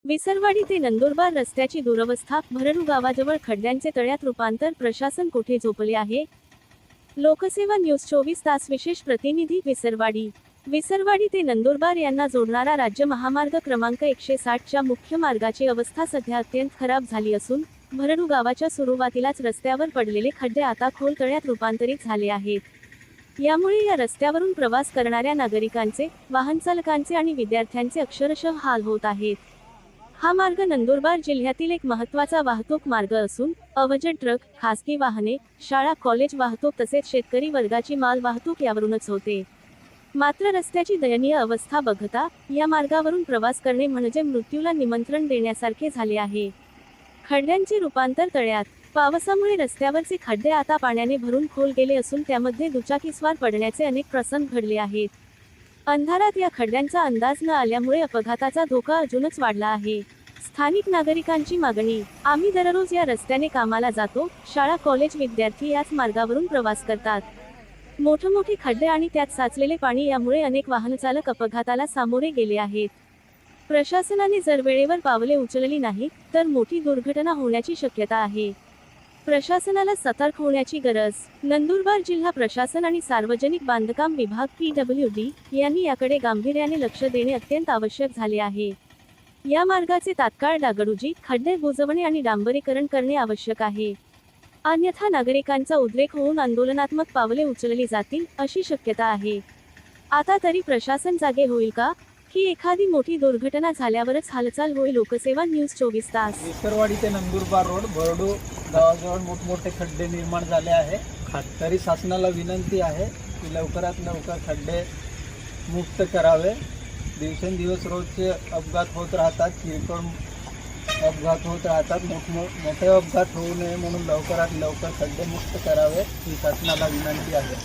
विसरवाडी ते नंदुरबार रस्त्याची दुरवस्था, भरडू गावाजवळ खड्ड्यांचे तळ्यात रूपांतर, प्रशासन कुठे झोपले आहे? लोकसेवा न्यूज 24 तास विशेष प्रतिनिधी विसरवाडी. विसरवाडी ते नंदुरबार यांना जोडणारा राज्य महामार्ग क्रमांक 160 च्या मुख्य मार्गाची अवस्था सध्या अत्यंत खराब झाली असून भरडू गावाच्या सुरुवातीलाच रस्त्यावर पडलेले खड्डे आता खोल तळ्यात रूपांतरित झाले आहेत. यामुळे या रस्त्यावरून प्रवास करणाऱ्या नागरिकांचे, वाहन चालकांचे आणि विद्यार्थ्यांचे अक्षरशः हाल होत आहेत. हा मार्ग नंदुरबार जिल्ह्यातील एक महत्त्वाचा वाहतूक मार्ग असून अवजड ट्रक, खासगी वाहने, शाळा कॉलेज वाहतूक तसेच शेतकरी वर्गाची माल वाहतूक यावरूनच होते. मात्र रस्त्याची दयनीय अवस्था बघता या मार्गावरून प्रवास करणे म्हणजे मृत्यूला निमंत्रण देण्यासारखे झाले आहे. खड्ड्यांचे रूपांतर तळ्यात. पावसामुळे रस्त्यावरचे खड्डे आता पाण्याने भरून खोल गेले असून त्यामध्ये दुचाकीस्वार पडण्याचे अनेक प्रसंग घडले आहेत. अंधारात या खड्ड्यांचा अंदाज न आल्यामुळे अपघाताचा धोका अजूनच वाढला आहे. स्थानिक नागरिकांची मागणी. आम्ही दररोज या रस्त्याने कामाला जातो, शाळा कॉलेज विद्यार्थी याच मार्गावरून प्रवास करतात. मोठमोठे खड्डे आणि त्यात साचलेले पाणी यामुळे अनेक वाहनचालक अपघाताला सामोरे गेले आहेत. प्रशासनाने जर वेळेवर पावले उचलली नाही तर मोठी दुर्घटना होण्याची शक्यता आहे. प्रशासनाला सतर्क होण्याची गरज. नंदुरबार जिल्हा प्रशासन आणि सार्वजनिक बांधकाम विभाग PWD यांनी याकडे गांभीर्याने लक्ष देणे अत्यंत आवश्यक झाले आहे. या मार्गाचे तात्काळ डागडुजी, खड्डे बुजवणे आणि डांबरीकरण करणे आवश्यक आहे. अन्यथा नागरिकांचा उद्रेक होऊन आंदोलनात्मक पावले उचलली जातील अशी शक्यता आहे. आता तरी प्रशासन जागे होईल का, की एखादी मोठी दुर्घटना झाल्यावरच हालचाल होईल? लोकसेवा न्यूज 24 तास. विसरवाडी ते नंदुरबार रोड भरडू गावाजवळ मोठमोठे खड्डे निर्माण झाले आहे. तरी शासनाला विनंती आहे की लवकरात लवकर खड्डे मुक्त करावे. दिवसेंदिवस रोजचे अपघात होत राहतात, किरकोळ अपघात होत राहतात. मोठे अपघात होऊ नये म्हणून लवकरात लवकर खड्डे मुक्त करावे ही शासनाला विनंती आहे.